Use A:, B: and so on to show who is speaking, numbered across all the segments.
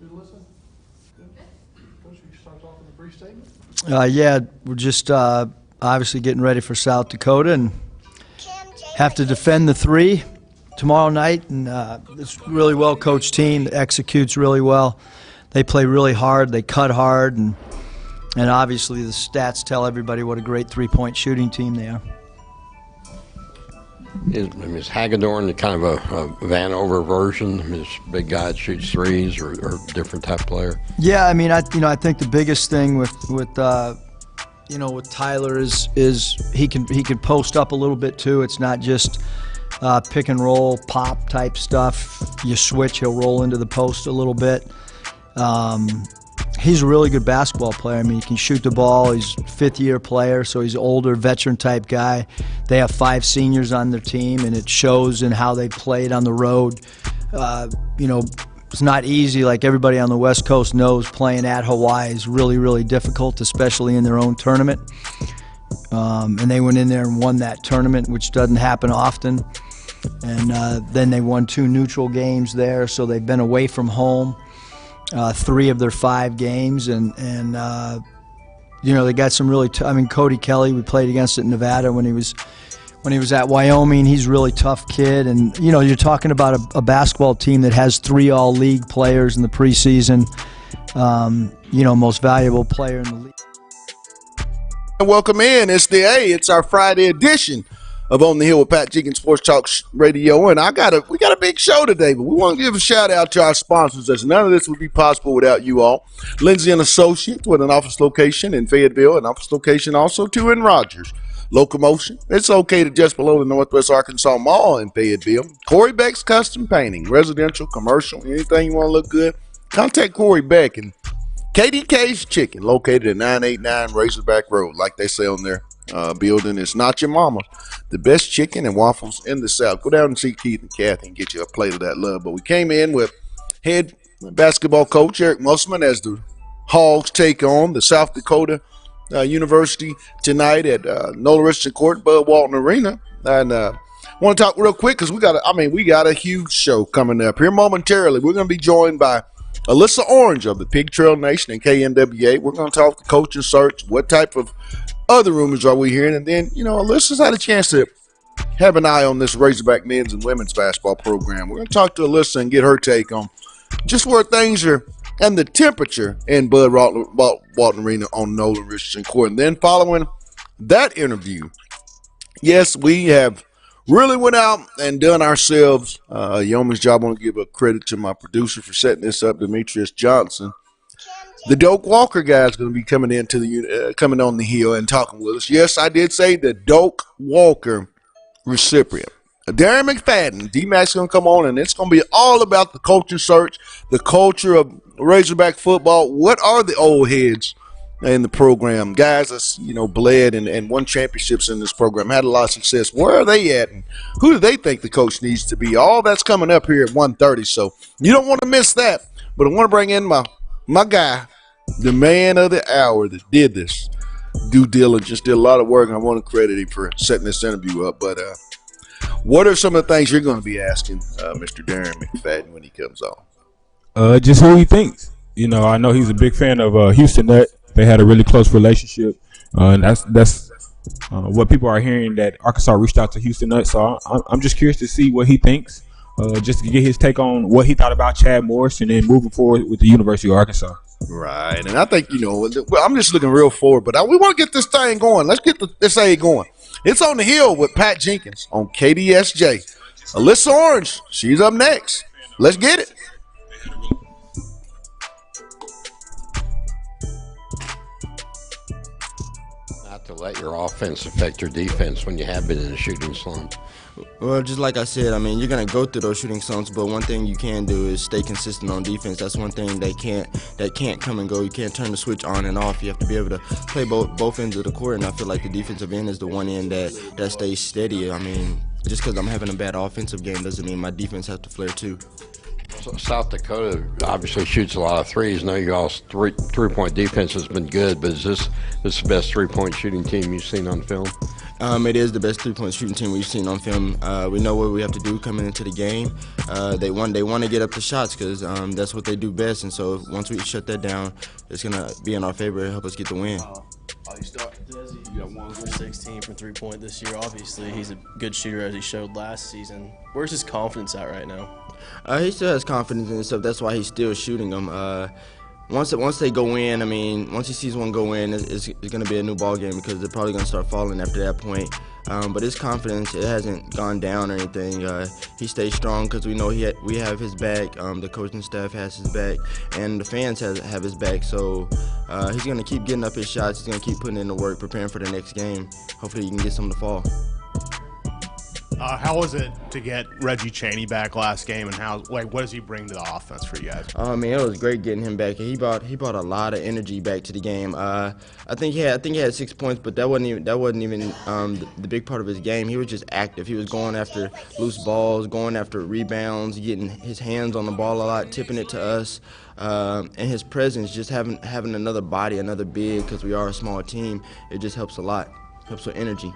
A: Listen. Coach, you start off with a brief statement.
B: Yeah, we're just obviously getting ready for South Dakota and have to defend the 3 tomorrow night. And it's a really well-coached team that executes really well. They play really hard. They cut hard. And obviously the stats tell everybody what a great three-point shooting team they are.
C: Is Hagedorn kind of a Vanover version? This big guy that shoots threes, or different type player?
B: Yeah, I mean, I think the biggest thing with Tyler is he can post up a little bit too. It's not just pick and roll, pop type stuff. You switch, he'll roll into the post a little bit. He's a really good basketball player. I mean, he can shoot the ball. He's a fifth-year player, so he's an older, veteran-type guy. They have 5 seniors on their team, and it shows in how they played on the road. It's not easy. Like everybody on the West Coast knows, playing at Hawaii is really, really difficult, especially in their own tournament. And they went in there and won that tournament, which doesn't happen often. And then they won 2 neutral games there, so they've been away from home 3 of their 5 games, and they got some really. Cody Kelly, we played against at Nevada when he was at Wyoming. He's a really tough kid, and you're talking about a basketball team that has 3 all-league players in the preseason. Most valuable player in the league.
D: Welcome in. It's our Friday edition of On the Hill with Pat Jenkins Sports Talk Radio, and we got a big show today, but we want to give a shout out to our sponsors, as none of this would be possible without you all. Lindsay and Associates, with an office location in Fayetteville, an office location also too in Rogers. Locomotion, it's located just below the Northwest Arkansas Mall in Fayetteville. Corey Beck's Custom Painting, residential, commercial, anything you want to look good, contact Corey Beck. And KDK's Chicken, located at 989 Razorback Road, like they say on their building. It's not your mama's. The best chicken and waffles in the South. Go down and see Keith and Kathy and get you a plate of that love. But we came in with head basketball coach Eric Musselman as the Hogs take on the South Dakota University tonight at Nolan Richardson Court, Bud Walton Arena. And I want to talk real quick because we got a huge show coming up here momentarily. We're going to be joined by Alyssa Orange of the Pig Trail Nation and KNWA. We're going to talk the coaching search. What type of other rumors are we hearing? And then, Alyssa's had a chance to have an eye on this Razorback men's and women's basketball program. We're going to talk to Alyssa and get her take on just where things are and the temperature in Bud Walton Arena on Nolan Richardson Court. And then following that interview, yes, we have really went out and done ourselves a yeoman's job. I want to give a credit to my producer for setting this up, Demetrius Johnson. The Doak Walker guy is going to be coming coming on the hill and talking with us. Yes, I did say the Doak Walker recipient. Darren McFadden, D-Mac's going to come on, and it's going to be all about the coaching search, the culture of Razorback football. What are the old heads in the program? Guys that's, bled and won championships in this program, had a lot of success. Where are they at, and who do they think the coach needs to be? All that's coming up here at 1:30, so you don't want to miss that. But I want to bring in my guy, the man of the hour that did this due diligence, did a lot of work, and I want to credit him for setting this interview up. But what are some of the things you're going to be asking Mr. Darren McFadden when he comes on?
E: Just who he thinks. I know he's a big fan of Houston Nutt. They had a really close relationship, and that's what people are hearing, that Arkansas reached out to Houston Nutt. So I'm just curious to see what he thinks, just to get his take on what he thought about Chad Morris and then moving forward with the University of Arkansas.
D: Right, and I think, I'm just looking real forward, but we want to get this thing going. Let's get this A going. It's On the Hill with Pat Jenkins on KDSJ. Alyssa Orange, she's up next. Let's get it.
C: Not to let your offense affect your defense when you have been in a shooting slump.
F: Well, just like I said, you're going to go through those shooting slumps, but one thing you can do is stay consistent on defense. That's one thing that can't come and go. You can't turn the switch on and off. You have to be able to play both ends of the court, and I feel like the defensive end is the one end that stays steady. Just because I'm having a bad offensive game doesn't mean my defense has to flare too.
C: South Dakota obviously shoots a lot of threes. Now you all's three-point defense has been good, but is this the best three-point shooting team you've seen on film?
F: It is the best three-point shooting team we've seen on film. We know what we have to do coming into the game. They want to get up the shots because that's what they do best. And so once we shut that down, it's gonna be in our favor and help us get the win.
G: You got 1 for 16 from three-point this year. Obviously, he's a good shooter as he showed last season. Where's his confidence at right now?
F: He still has confidence in himself. That's why he's still shooting them. Once they go in, I mean, once he sees one go in, it's going to be a new ball game because they're probably going to start falling after that point. But his confidence, it hasn't gone down or anything. He stays strong because we know we have his back. The coaching staff has his back, and the fans have his back. So he's going to keep getting up his shots. He's going to keep putting in the work, preparing for the next game. Hopefully he can get some to fall.
H: How was it to get Reggie Chaney back last game, and what does he bring to the offense for you guys?
F: I mean, it was great getting him back. He brought a lot of energy back to the game. I think he had 6 points, but that wasn't even the big part of his game. He was just active. He was going after loose balls, going after rebounds, getting his hands on the ball a lot, tipping it to us. And his presence, just having another body, another big, because we are a small team, it just helps a lot. Helps with energy.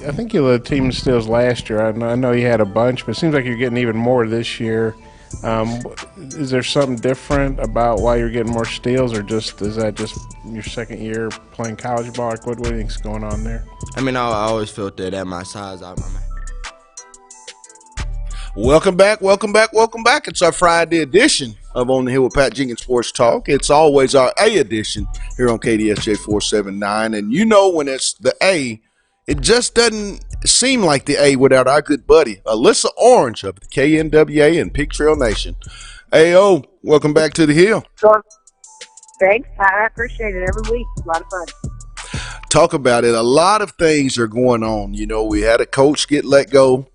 I: I think you led team steals last year. I know you had a bunch, but it seems like you're getting even more this year. Is there something different about why you're getting more steals, or is that just your second year playing college ball? Like, what do you think's going on there?
F: I mean, I always felt that at my size,
D: Welcome back. It's our Friday edition of On the Hill with Pat Jenkins Sports Talk. It's always our A edition here on KDSJ 479. And you know when it's the A, it just doesn't seem like the A without our good buddy, Alyssa Orange of the KNWA and Pig Trail Nation. Ayo, welcome back to the Hill.
J: Thanks, Pat. I appreciate it every week. It's a lot of fun.
D: Talk about it. A lot of things are going on. You know, we had a coach get let go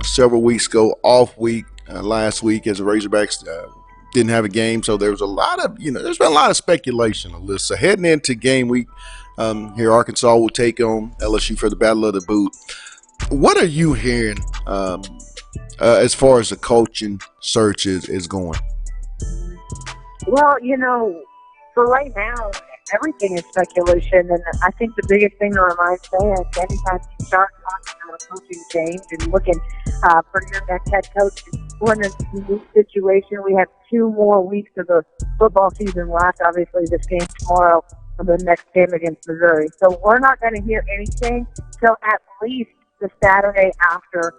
D: several weeks ago, off week last week as the Razorbacks didn't have a game. So there was a lot of, there's been a lot of speculation, Alyssa. Heading into game week, here Arkansas will take on LSU for the Battle of the Boot. What are you hearing as far as the coaching search is going?
J: Well, for right now, everything is speculation, and I think the biggest thing to remind fans, anytime you start talking about a coaching change and looking for your next head coach, we're in a unique situation. We have 2 more weeks of the football season left. Obviously, this game tomorrow and the next game against Missouri. So we're not going to hear anything till at least the Saturday after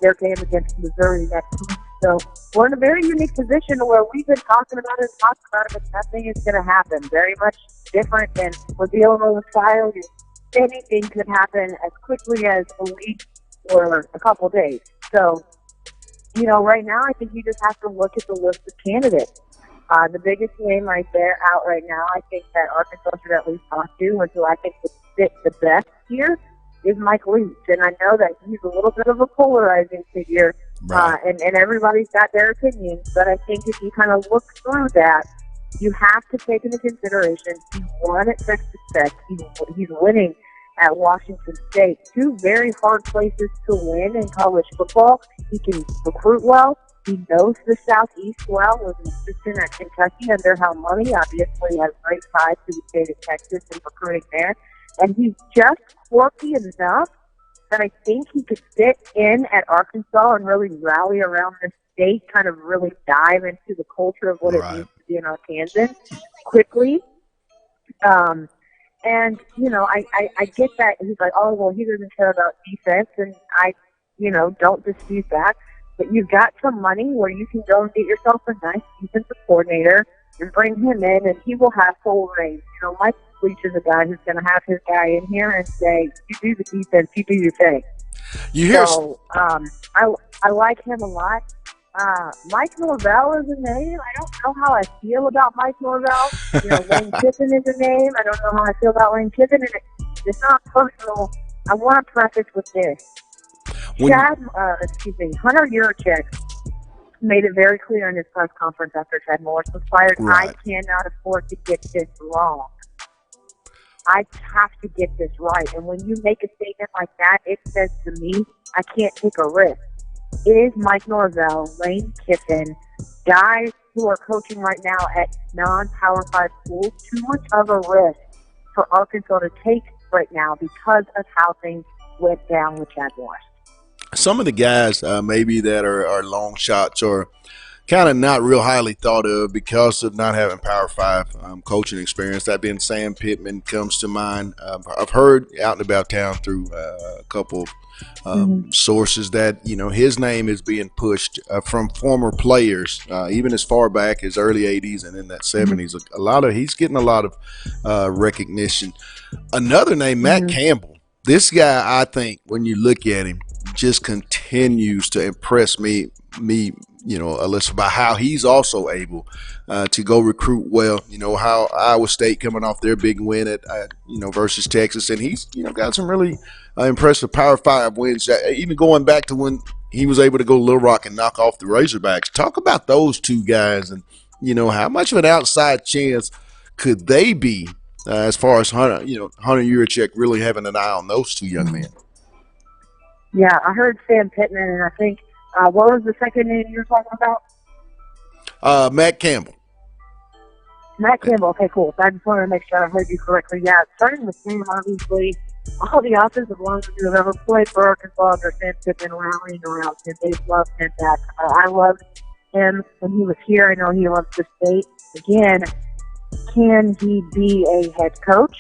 J: their game against Missouri next week. So we're in a very unique position where we've been talking about it, but nothing is going to happen. Very much different than we're dealing with style. Anything could happen as quickly as a week or a couple days. So, right now I think you just have to look at the list of candidates. The biggest name right there out right now, I think that Arkansas should at least talk to, or who I think would fit the best here, is Mike Leach. And I know that he's a little bit of a polarizing figure, right. And everybody's got their opinions, but I think if you kind of look through that, you have to take into consideration he won at Texas Tech. He's winning at Washington State. 2 very hard places to win in college football. He can recruit well. He knows the Southeast well. Was an assistant at Kentucky under Hal Money. Obviously has great ties to the state of Texas and recruiting there. And he's just quirky enough that I think he could fit in at Arkansas and really rally around the state, kind of really dive into the culture of what it means to be an Arkansan quickly. And, I get that he's like, oh, well, he doesn't care about defense, and I, don't dispute that. But you've got some money where you can go and get yourself a nice defensive coordinator and bring him in, and he will have full reign. Mike Leach is a guy who's going to have his guy in here and say, you do the defense, you do your thing. I like him a lot. Mike Norvell is a name. I don't know how I feel about Mike Norvell. Lane Kiffin is a name. I don't know how I feel about Lane Kiffin. And it's not personal. I want to preface with this. Hunter Yurachek made it very clear in his press conference after Ted Morris was fired. Right. I cannot afford to get this wrong. I have to get this right. And when you make a statement like that, it says to me, I can't take a risk. is Mike Norvell, Lane Kiffin, guys who are coaching right now at non-Power 5 schools, too much of a risk for Arkansas to take right now because of how things went down with Chad Morris?
D: Some of the guys maybe that are long shots or kind of not real highly thought of because of not having Power 5 coaching experience. That being Sam Pittman comes to mind. I've heard out and about town through a couple sources that, his name is being pushed from former players, even as far back as early 80s and in that 70s. He's getting a lot of recognition. Another name, Matt Campbell. This guy, I think, when you look at him, just continues to impress me, Alyssa, by how he's also able to go recruit well. How Iowa State coming off their big win at versus Texas, and he's got some really impressive Power 5 wins. Even going back to when he was able to go to Little Rock and knock off the Razorbacks. Talk about those two guys, and how much of an outside chance could they be as far as Hunter Yurachek really having an eye on those two young men.
J: Yeah, I heard Sam Pittman, and I think what was the second name you were talking about?
D: Matt Campbell.
J: Matt Campbell. Okay, cool. So I just wanted to make sure I heard you correctly. Yeah, starting with Sam, obviously, all the offensive lines who have ever played for Arkansas under Sam Pittman rallying around him. They love him back. I loved him when he was here. I know he loves the state. Again, can he be a head coach?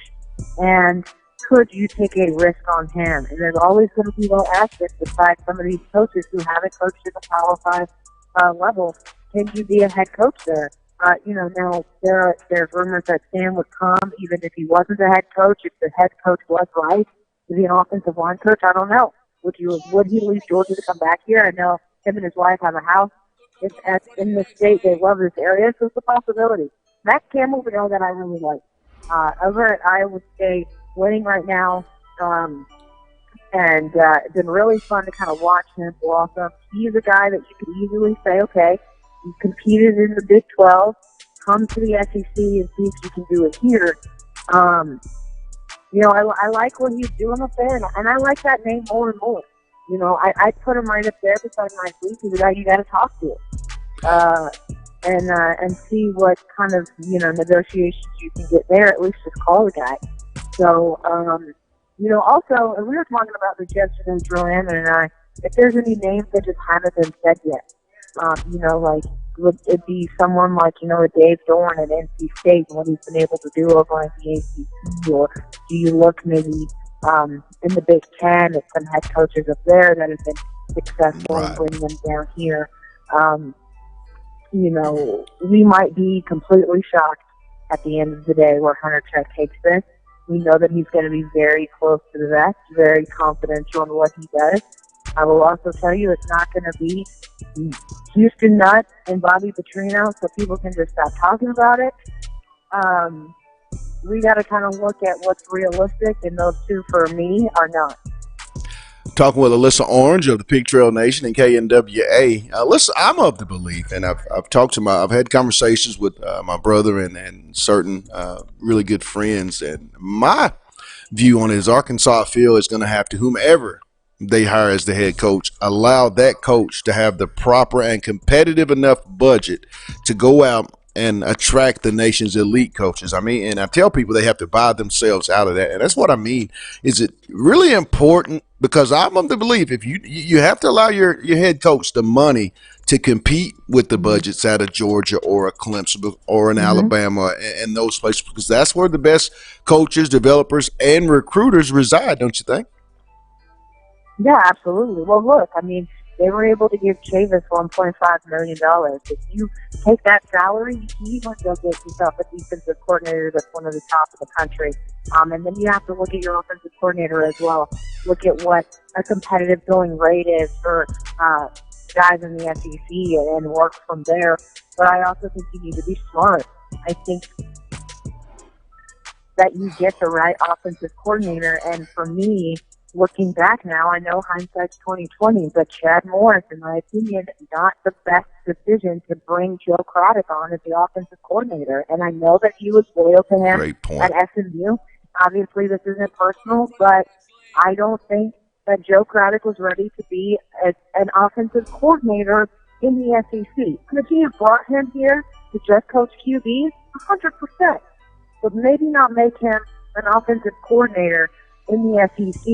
J: And could you take a risk on him? And there's always going to be no aspect besides some of these coaches who haven't coached at the Power 5 level. Can you be a head coach there? Now there's rumors that Sam would come even if he wasn't a head coach. If the head coach was right to be an offensive line coach, I don't know. Would he leave Georgia to come back here? I know him and his wife have a house in the state. They love this area, so it's a possibility. Matt Campbell's a guy that I really like. Over at Iowa State, winning right now, and it's been really fun to kind of watch him blossom. He's a guy that you could easily say, okay, he competed in the Big 12, come to the SEC and see if you can do it here. I like what he's doing up there, and I like that name more and more. I put him right up there beside Mike Leach, who's the guy you got to talk to. And see what kind of, negotiations you can get there, at least just call the guy. So, also, and we were talking about this yesterday, Joanne and I, if there's any names that just haven't been said yet, would it be someone like, a Dave Dorn at NC State and what he's been able to do over in the ACC, or do you look maybe in the Big Ten at some head coaches up there that have been successful in bringing them down here? We might be completely shocked at the end of the day where Hunter Check takes this. We know that he's going to be very close to the vest, very confidential in what he does. I will also tell you it's not going to be Houston Nutt and Bobby Petrino, so people can just stop talking about it. We got to kind of look at what's realistic, and those two, for me, are not.
D: Talking with Alyssa Orange of the Pig Trail Nation and KNWA. Alyssa, I'm of the belief, and I've had conversations with my brother and certain really good friends, and my view on it is Arkansas, I feel, is going to have to, whomever they hire as the head coach, allow that coach to have the proper and competitive enough budget to go out and attract the nation's elite coaches. And I tell people they have to buy themselves out of that. And that's what I mean. Is it really important? Because I'm of the belief if you have to allow your head coach the money to compete with the budgets out of Georgia or a Clemson or an Alabama and those places, because that's where the best coaches, developers, and recruiters reside, don't you think?
J: Yeah, absolutely. Well, look, they were able to give Chavis $1.5 million. If you take that salary, you can easily go get yourself a defensive coordinator that's one of the top in the country. And then you have to look at your offensive coordinator as well. Look at what a competitive going rate is for guys in the SEC and work from there. But I also think you need to be smart. I think that you get the right offensive coordinator. And for me, looking back now, I know hindsight's 20/20, but Chad Morris, in my opinion, not the best decision to bring Joe Craddock on as the offensive coordinator. And I know that he was loyal to him at SMU. Obviously, this isn't personal, but I don't think that Joe Craddock was ready to be an offensive coordinator in the SEC. Could he have brought him here to just coach QBs? 100%. But maybe not make him an offensive coordinator in the SEC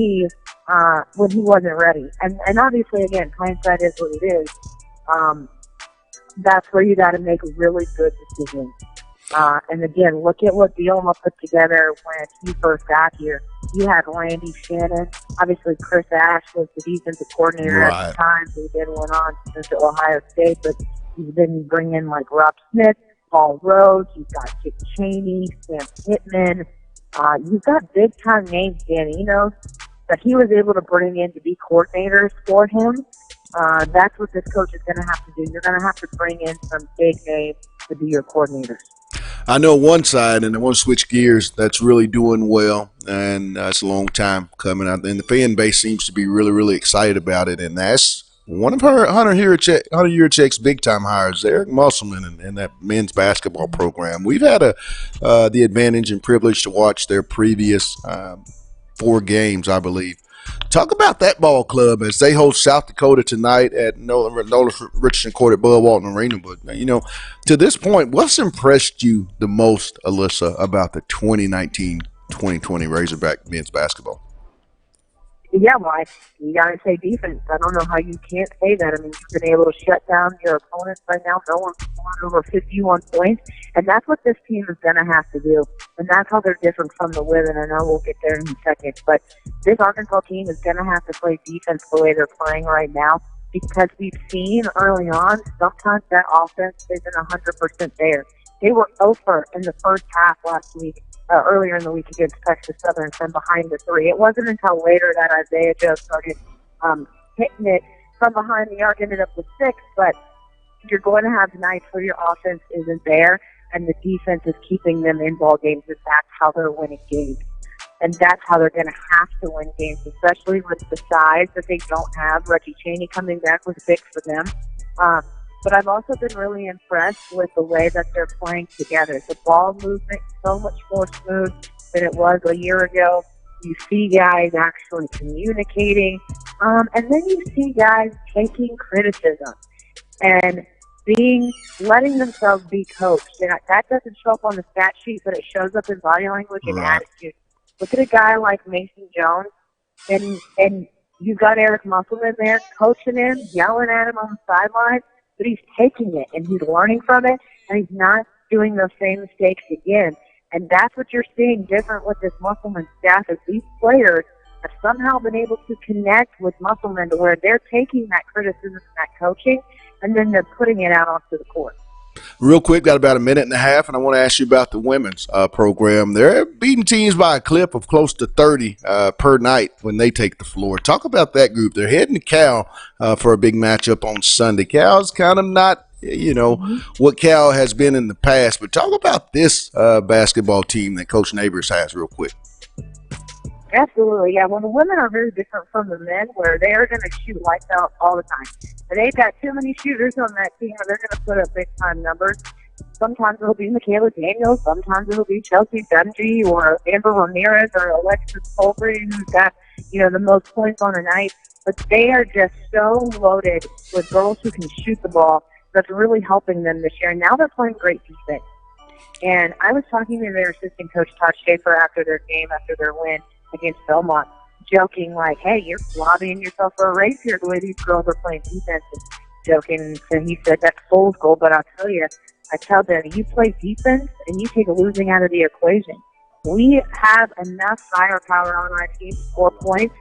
J: when he wasn't ready. And obviously, again, hindsight is what it is. That's where you got to make really good decisions. And again, look at what Bielema put together when he first got here. You had Randy Shannon. Obviously, Chris Ash was the defensive coordinator at the time, who then went on to Ohio State. But you then bring in like Rob Smith, Paul Rhodes. You've got Dick Cheney, Sam Pittman. You've got big-time names, Dan Enos, that he was able to bring in to be coordinators for him. That's what this coach is going to have to do. You're going to have to bring in some big names to be your coordinators.
D: I know one side, and I want to switch gears, that's really doing well, and it's a long time coming out. And the fan base seems to be really, really excited about it, and that's one of Hunter Yurichek's big-time hires, Eric Musselman, and that men's basketball program. We've had the advantage and privilege to watch their previous 4 games, I believe. Talk about that ball club as they host South Dakota tonight at Nolan Richardson Court at Bud Walton Arena. But, you know, to this point, what's impressed you the most, Alyssa, about the 2019-2020 Razorback men's basketball?
J: Yeah, well, you got to say defense. I don't know how you can't say that. I mean, you've been able to shut down your opponents right now. No one's scored over 51 points, and that's what this team is going to have to do. And that's how they're different from the women. I know we'll get there in a second, but this Arkansas team is going to have to play defense the way they're playing right now, because we've seen early on sometimes that offense isn't 100% there. They were over in the first half last week. Earlier in the week against Texas Southern from behind the 3. It wasn't until later that Isaiah Joe started hitting it from behind the arc, ended up with 6, but you're going to have nights where your offense isn't there and the defense is keeping them in ball games, and that's how they're winning games. And that's how they're going to have to win games, especially with the size that they don't have. Reggie Cheney coming back was big for them. But I've also been really impressed with the way that they're playing together. The ball movement is so much more smooth than it was a year ago. You see guys actually communicating. And then you see guys taking criticism and letting themselves be coached. And that doesn't show up on the stat sheet, but it shows up in body language and attitude. Look at a guy like Mason Jones, and you've got Eric Musselman there coaching him, yelling at him on the sideline. But he's taking it, and he's learning from it, and he's not doing those same mistakes again. And that's what you're seeing different with this Musselman staff, is these players have somehow been able to connect with Musselman to where they're taking that criticism and that coaching, and then they're putting it out onto the court.
D: Real quick, got about a minute and a half, and I want to ask you about the women's program. They're beating teams by a clip of close to 30 per night when they take the floor. Talk about that group. They're heading to Cal for a big matchup on Sunday. Cal's kind of not, what Cal has been in the past, but talk about this basketball team that Coach Neighbors has real quick.
J: Absolutely, yeah. Well, the women are very different from the men, where they are going to shoot lights out all the time. And they've got too many shooters on that team, or they're going to put up big-time numbers. Sometimes it'll be Michaela Daniels. Sometimes it'll be Chelsea Dungy or Amber Ramirez or Alexis Colbury, who's got, the most points on the night. But they are just so loaded with girls who can shoot the ball. That's really helping them this year. And now they're playing great defense. And I was talking to their assistant coach, Todd Schaefer, after their win against Belmont, joking like, hey, you're lobbying yourself for a race here the way these girls are playing defense. And joking, and he said that's fool's gold, but I'll tell you, I tell them, you play defense and you take losing out of the equation. We have enough firepower on our team to score points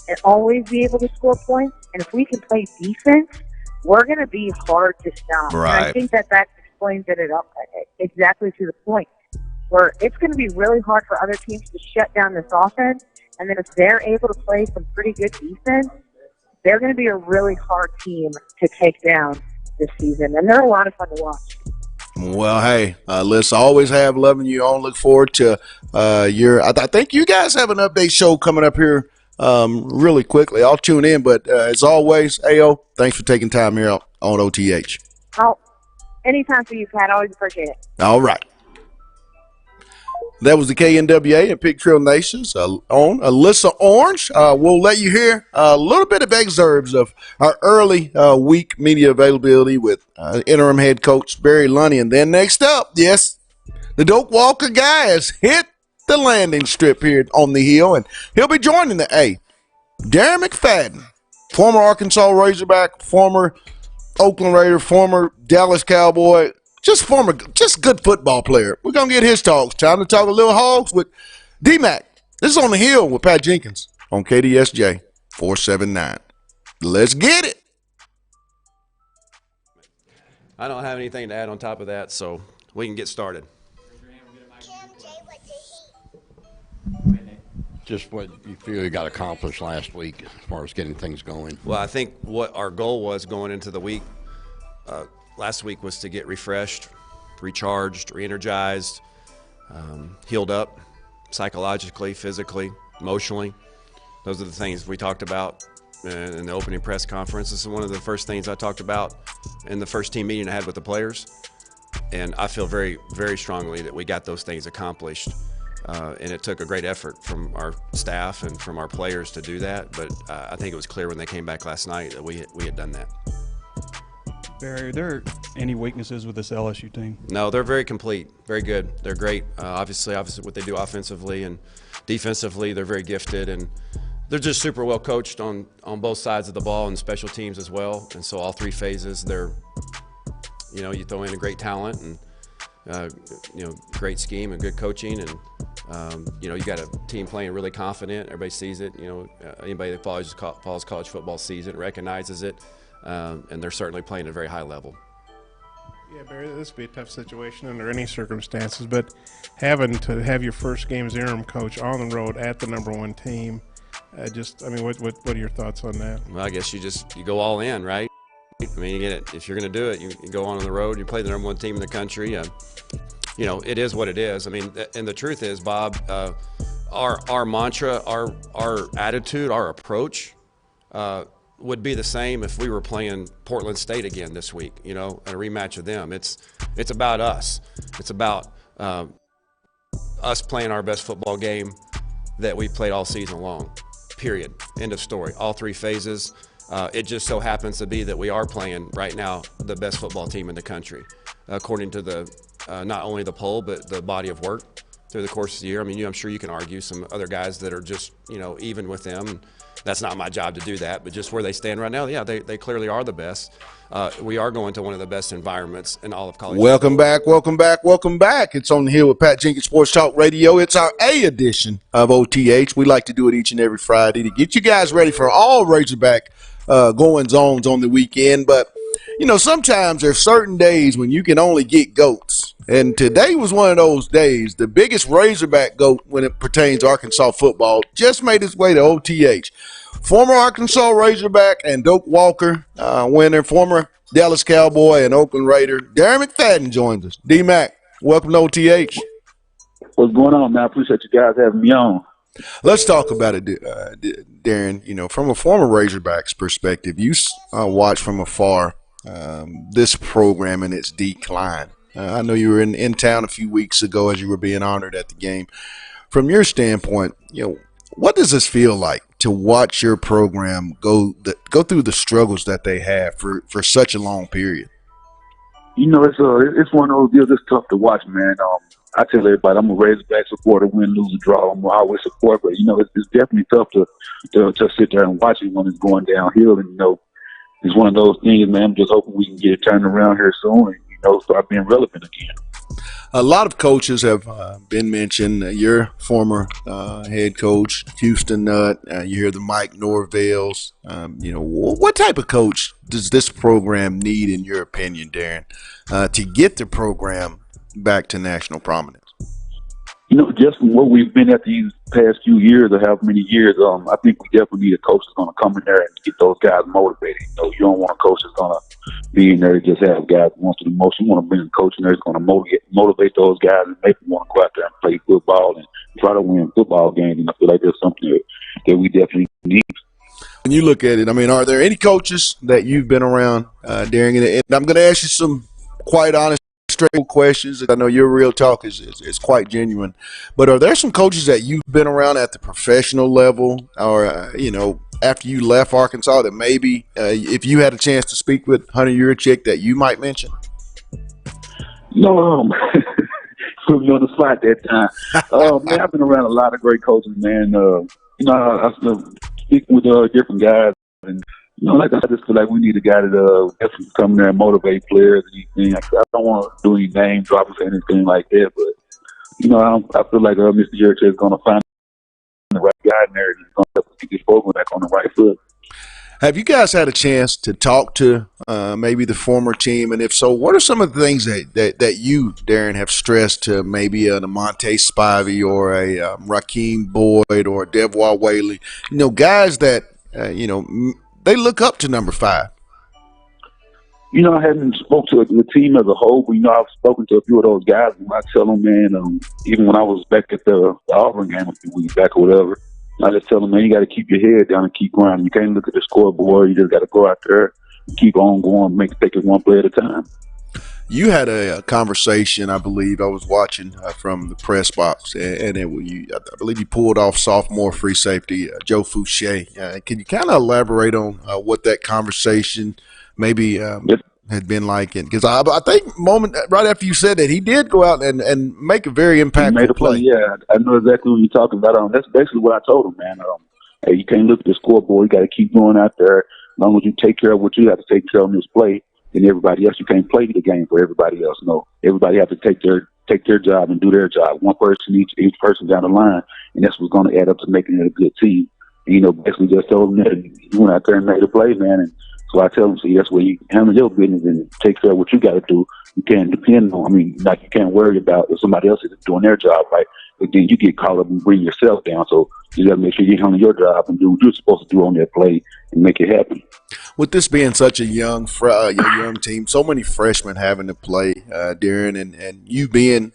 J: and always be able to score points. And if we can play defense, we're going to be hard to stop.
D: Right.
J: And I think that explains it up exactly to the point, where it's going to be really hard for other teams to shut down this offense. And then if they're able to play some pretty good defense, they're going to be a really hard team to take down this season. And they're a lot of fun to watch.
D: Well, hey, Alyssa, always have loving you on. Look forward to I think you guys have an update show coming up here really quickly. I'll tune in. But as always, AO, thanks for taking time here on OTH.
J: Oh, anytime for you, Pat. Always appreciate it.
D: All right. That was the KNWA and Pig Trail Nation's own Alyssa Orange. We'll let you hear a little bit of excerpts of our early week media availability with interim head coach Barry Lunny. And then next up, yes, the Doak Walker guy has hit the landing strip here on the Hill, and he'll be joining the A. Darren McFadden, former Arkansas Razorback, former Oakland Raider, former Dallas Cowboy, just good football player. We're going to get his talks. Time to talk a little Hogs with D-Mac. This is On the Hill with Pat Jenkins on KDSJ 479. Let's get it.
K: I don't have anything to add on top of that, so we can get started.
C: Just what you feel you got accomplished last week as far as getting things going.
K: Well, I think what our goal was going into the week last week was to get refreshed, recharged, re-energized, healed up psychologically, physically, emotionally. Those are the things we talked about in the opening press conference. This is one of the first things I talked about in the first team meeting I had with the players. And I feel very, very strongly that we got those things accomplished. And it took a great effort from our staff and from our players to do that. But I think it was clear when they came back last night that we had done that.
L: Barry, are there any weaknesses with this LSU team?
K: No, they're very complete, very good. They're great. Obviously, what they do offensively and defensively, they're very gifted, and they're just super well coached on both sides of the ball and special teams as well. And so all three phases, you throw in a great talent and great scheme and good coaching, and you got a team playing really confident. Everybody sees it. Anybody that follows college football sees it, recognizes it. And they're certainly playing at a very high level.
I: Yeah, Barry, this would be a tough situation under any circumstances, but having to have your first game as interim coach on the road at the #1 team, what are your thoughts on that?
K: Well, I guess you go all in, right? I mean, if you're going to do it, you go on the road, you play the #1 team in the country. It is what it is. I mean, and the truth is, Bob, our mantra, our attitude, our approach, would be the same if we were playing Portland State again this week, a rematch of them. It's about us. It's about us playing our best football game that we played all season long, period. End of story. All three phases. It just so happens to be that we are playing right now the best football team in the country, according to the not only the poll, but the body of work through the course of the year. I mean, I'm sure you can argue some other guys that are just, even with them. That's not my job to do that, but just where they stand right now, yeah, they clearly are the best. We are going to one of the best environments in all of college.
D: Welcome back. It's On the Hill with Pat Jenkins Sports Talk Radio. It's our A edition of OTH. We like to do it each and every Friday to get you guys ready for all Razorback goings-ons on the weekend. But, sometimes there's certain days when you can only get goats. And today was one of those days. The biggest Razorback goat when it pertains to Arkansas football just made its way to OTH. Former Arkansas Razorback and Doak Walker winner, former Dallas Cowboy and Oakland Raider, Darren McFadden joins us. D-Mac, welcome to OTH.
M: What's going on, man? I appreciate you guys having me on.
D: Let's talk about it, Darren. From a former Razorback's perspective, you watch from afar this program and its decline. I know you were in town a few weeks ago as you were being honored at the game. From your standpoint, what does this feel like to watch your program go through the struggles that they have for such a long period?
M: It's one of those deals that's tough to watch, man. I tell everybody I'm a Razorback supporter, win, lose, or draw. I'm always support, but it's definitely tough to sit there and watch it when it's going downhill. And it's one of those things, man. I'm just hoping we can get it turned around here soon and start being relevant again.
D: A lot of coaches have been mentioned. Your former head coach, Houston Nutt. You hear the Mike Norvales. What type of coach does this program need, in your opinion, Darren, to get the program back to national prominence?
M: Just from what we've been at these past few years, or however many years, I think we definitely need a coach that's going to come in there and get those guys motivated. You don't want a coach that's going to be in there to just have guys who want to do the most. You want to bring a coach in there that's going to motivate those guys and make them want to go out there and play football and try to win football games. And I feel like that's something that we definitely need.
D: When you look at it, are there any coaches that you've been around, Darren? And I'm going to ask you some quite honest straight questions. I know your real talk is quite genuine. But are there some coaches that you've been around at the professional level or, after you left Arkansas that maybe if you had a chance to speak with Hunter Yurchik that you might mention?
M: No, put me on the spot that time. Man, I've been around a lot of great coaches, man. I still speak with different guys, and like I just feel like we need a guy that definitely come in there and motivate players and anything. I don't want to do any name drops or anything like that, but I feel like Mr. Yurchik is going to find the right guy in there and he's going to help us get this program back on the right foot.
D: Have you guys had a chance to talk to maybe the former team? And if so, what are some of the things that you, Darren, have stressed to maybe a Monte Spivey or a Rakeem Boyd or a Devois Whaley? Guys that, they look up to number 5.
M: I haven't spoke to the team as a whole, but, I've spoken to a few of those guys, and I tell them, man, even when I was back at the Auburn game a few weeks back or whatever, I just tell them, man, you got to keep your head down and keep grinding. You can't look at the scoreboard. You just got to go out there and keep on going, take it one play at a time.
D: You had a conversation, I believe, I was watching from the press box, and I believe you pulled off sophomore free safety Joe Fouché. Can you kind of elaborate on what that conversation maybe had been like? Because I think right after you said that, he did go out and make a very impactful
M: made a play. Yeah, I know exactly what you're talking about. That's basically what I told him, man. Hey, you can't look at the scoreboard. You got to keep going out there. As long as you take care of what you have to take care of in this play, and everybody else, you can't play the game for everybody else. No, everybody have to take their job and do their job. One person each person down the line, and that's what's going to add up to making it a good team. And, basically just told him that you went out there and made a play, man. And so I tell them, see, that's where you handle your business and take care of what you got to do. You can't depend on, you can't worry about if somebody else is doing their job right, but then you get caught up and bring yourself down. So you got to make sure you handle your job and do what you're supposed to do on that play and make it happen.
D: With this being such a young team, so many freshmen having to play, Darren, and you being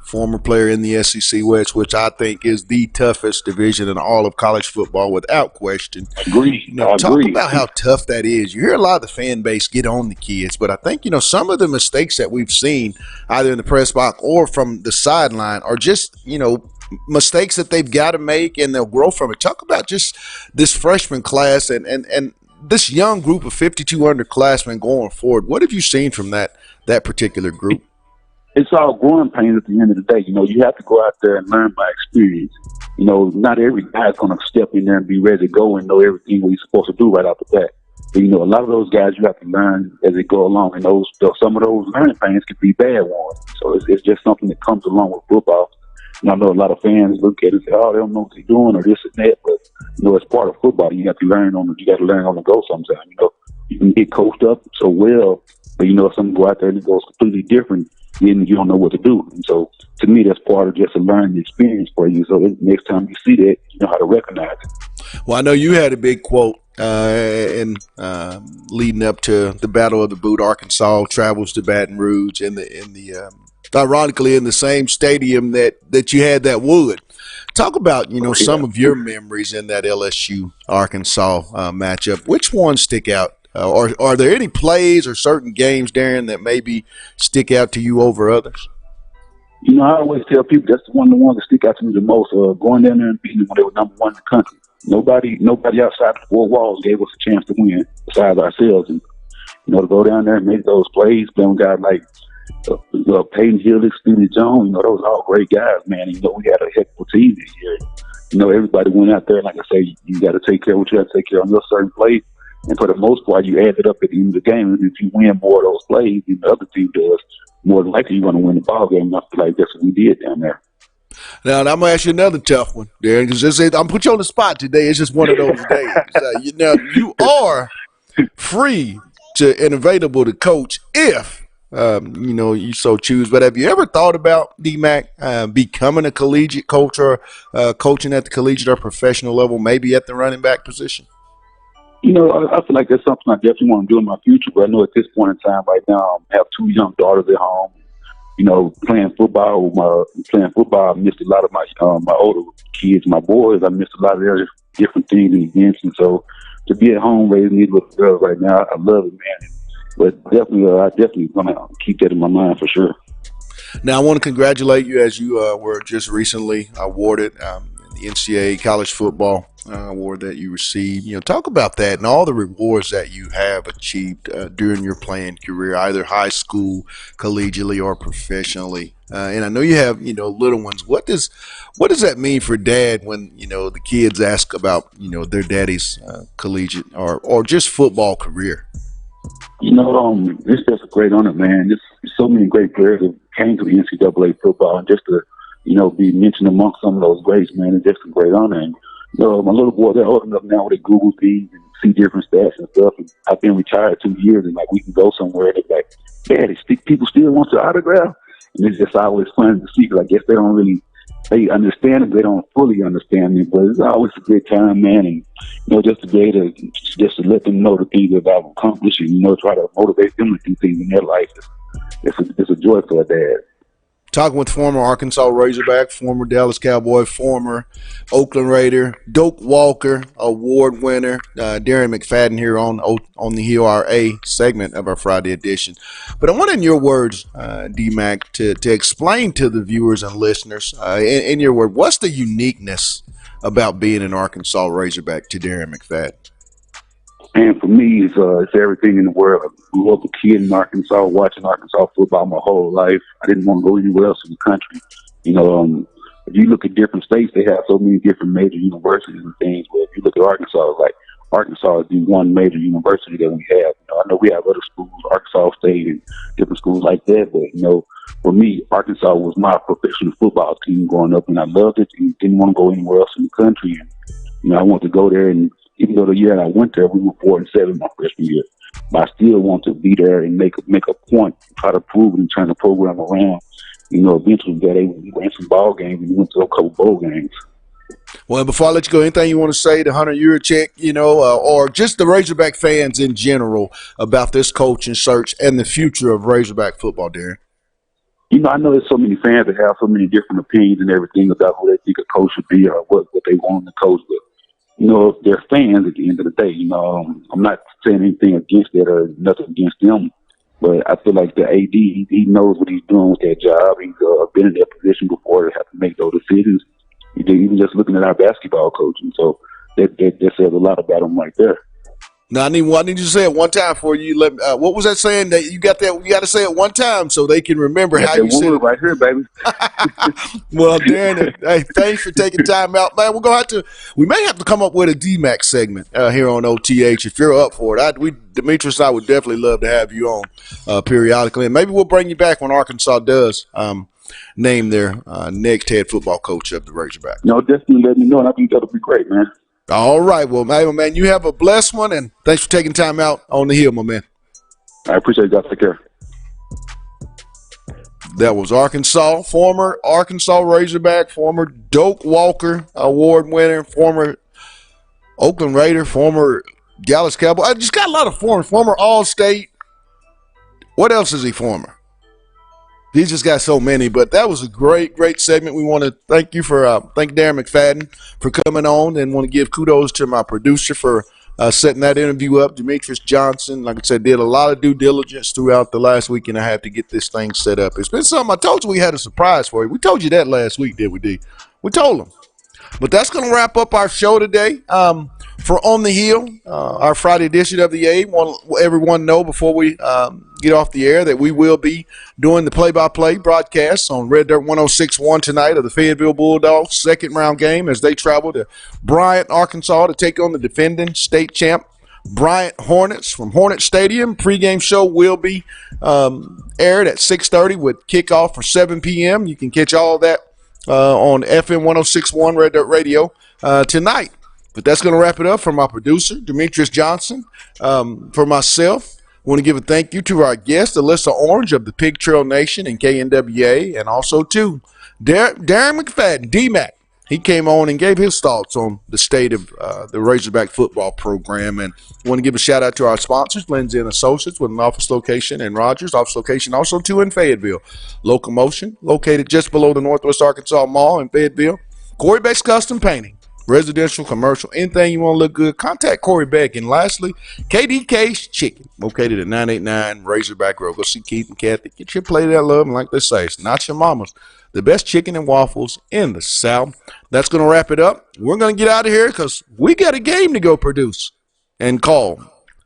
D: former player in the SEC West, which I think is the toughest division in all of college football without question.
M: Agree.
D: Talk about how tough that is. You hear a lot of the fan base get on the kids, but I think, some of the mistakes that we've seen either in the press box or from the sideline are just, mistakes that they've got to make and they'll grow from it. Talk about just this freshman class and this young group of 52 underclassmen going forward. What have you seen from that particular group?
M: It's all growing pains at the end of the day. You have to go out there and learn by experience. Not every guy's going to step in there and be ready to go and know everything what he's supposed to do right off the bat. But, a lot of those guys you have to learn as they go along, and some of those learning pains could be bad ones. So it's just something that comes along with football. And I know a lot of fans look at it and say, "Oh, they don't know what they're doing," or this and that. But it's part of football. You have to learn on the go. Sometimes you can get coached up so well, but if something go out there and it goes completely different, then you don't know what to do. And so to me, that's part of just a learning experience for you. So next time you see that, you know how to recognize it.
D: Well, I know you had a big quote in leading up to the Battle of the Boot. Arkansas travels to Baton Rouge ironically in the same stadium that you had that wood. Talk about some of your memories in that LSU Arkansas matchup. Which ones stick out? Or are there any plays or certain games, Darren, that maybe stick out to you over others?
M: I always tell people that's one of the ones that stick out to me the most. Going down there and beating them when they were number one in the country. Nobody outside the four walls gave us a chance to win besides ourselves. And to go down there and make those plays, playing guys like Peyton Hill, Stevie Jones, those are all great guys, man. And, we had a heck of a team this year. Everybody went out there, like I say, you got to take care of what you got to take care of on your certain plays. And for the most part, you add it up at the end of the game. And if you win more of those plays than the other team does, more than likely you're going to win the ball game. And I feel like that's what we did down there.
D: Now, I'm going to ask you another tough one, Darren, because I'm going to put you on the spot today. It's just one of those days. You are free and available to coach if you so choose. But have you ever thought about, D-Mac, becoming a collegiate coach or coaching at the collegiate or professional level, maybe at the running back position?
M: I feel like that's something I definitely want to do in my future. But I know at this point in time right now, I have 2 young daughters at home. Playing football, I missed a lot of my older kids, my boys. I missed a lot of their different things and events. And so to be at home raising these little girls right now, I love it, man. But definitely, I definitely gonna keep that in my mind for sure.
D: Now, I want to congratulate you as you were just recently awarded the NCAA College Football Award that you received. Talk about that and all the rewards that you have achieved during your playing career, either high school, collegiately, or professionally. And I know you have, little ones. What does that mean for dad when, the kids ask about, their daddy's collegiate or just football career?
M: It's just a great honor, man. There's so many great players that came to the NCAA football, and just to, be mentioned amongst some of those greats, man, it's just a great honor. And, my little boy, they're old enough now where they Google things and see different stats and stuff. And I've been retired 2 years, and, we can go somewhere, and they're like, Daddy, people still want your autograph? And it's just always fun to see, because I guess they understand it, they don't fully understand it, but it's always a good time, man. And, just to be able to let them know the things that I've accomplished and, try to motivate them to do things in their life. It's a joy for a dad.
D: Talking with former Arkansas Razorback, former Dallas Cowboy, former Oakland Raider, Doak Walker, award winner, Darren McFadden here on the Hill, our A segment of our Friday edition. But I want, in your words, D-Mac, to explain to the viewers and listeners, in your word, what's the uniqueness about being an Arkansas Razorback to Darren McFadden?
M: And for me, it's everything in the world. I grew up a kid in Arkansas, watching Arkansas football my whole life. I didn't want to go anywhere else in the country. If you look at different states, they have so many different major universities and things. But if you look at Arkansas, it's like Arkansas is the one major university that we have. I know we have other schools, Arkansas State and different schools like that. But, for me, Arkansas was my professional football team growing up, and I loved it and didn't want to go anywhere else in the country. And, I wanted to go there, and even though the year I went there, we were 4-7 my freshman year. But I still want to be there and make a point, try to prove it and turn the program around. Eventually we ran some ball games and we went to a couple bowl games.
D: Well, before I let you go, anything you want to say to Hunter Yurachek, or just the Razorback fans in general about this coaching search and the future of Razorback football, Darren?
M: I know there's so many fans that have so many different opinions and everything about who they think a coach should be or what they want to coach with. They're fans at the end of the day. I'm not saying anything against that or nothing against them, but I feel like the AD, he knows what he's doing with that job. He's been in that position before to have to make those decisions. Even just looking at our basketball coaching, so that says a lot about him right there.
D: Now I need you to say it one time for you. What was that saying that you got that? You got to say it one time so they can remember how you said it.
M: Right here, baby.
D: Well, Darren, hey, thanks for taking time out, man. We may have to come up with a DMAC segment here on OTH if you're up for it. Demetrius and I would definitely love to have you on periodically, and maybe we'll bring you back when Arkansas does name their next head football coach of the Razorback.
M: No, definitely let me know, and I think that'll be great, man.
D: All right. Well, man, you have a blessed one, and thanks for taking time out on the Hill, my man.
M: I appreciate it, guys. Take care.
D: That was former Arkansas Razorback, former Doak Walker award winner, former Oakland Raider, former Dallas Cowboy. I just got a lot of former All-State. What else is he former? He's just got so many, but that was a great segment. We want to thank Darren McFadden for coming on, and want to give kudos to my producer for setting that interview up, Demetrius Johnson. Like I said, did a lot of due diligence throughout the last week and a half to get this thing set up. It's been something. I told you we had a surprise for you. We told you that last week, did we, D? We told them. But that's going to wrap up our show today. For On the Hill, our Friday edition of the A. Want everyone know before we get off the air that we will be doing the play-by-play broadcast on Red Dirt 106.1 tonight of the Fayetteville Bulldogs second round game as they travel to Bryant, Arkansas to take on the defending state champ Bryant Hornets from Hornet Stadium. Pre-game show will be aired at 6:30 with kickoff for 7 p.m. You can catch all that on FM 106.1 Red Dirt Radio tonight. But that's going to wrap it up for my producer, Demetrius Johnson. For myself, I want to give a thank you to our guest, Alyssa Orange of the Pig Trail Nation and KNWA, and also to Darren McFadden, D-Mac. He came on and gave his thoughts on the state of the Razorback football program. And I want to give a shout-out to our sponsors, Lindsay & Associates, with an office location in Rogers, office location also two in Fayetteville. Locomotion, located just below the Northwest Arkansas Mall in Fayetteville. Corey Beck's Custom Painting, residential, commercial, anything you want to look good, contact Corey Beck. And lastly, KDK's Chicken, located at 989 Razorback Road. Go see Keith and Kathy. Get your plate of that love, and like they say, it's not your mama's. The best chicken and waffles in the South. That's going to wrap it up. We're going to get out of here because we got a game to go produce and call.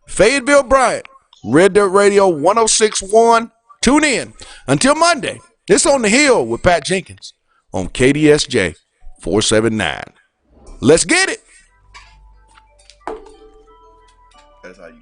D: Fayetteville Bryant, Red Dirt Radio 106.1. Tune in. Until Monday, it's On the Hill with Pat Jenkins on KDSJ 479. Let's get it. That's how you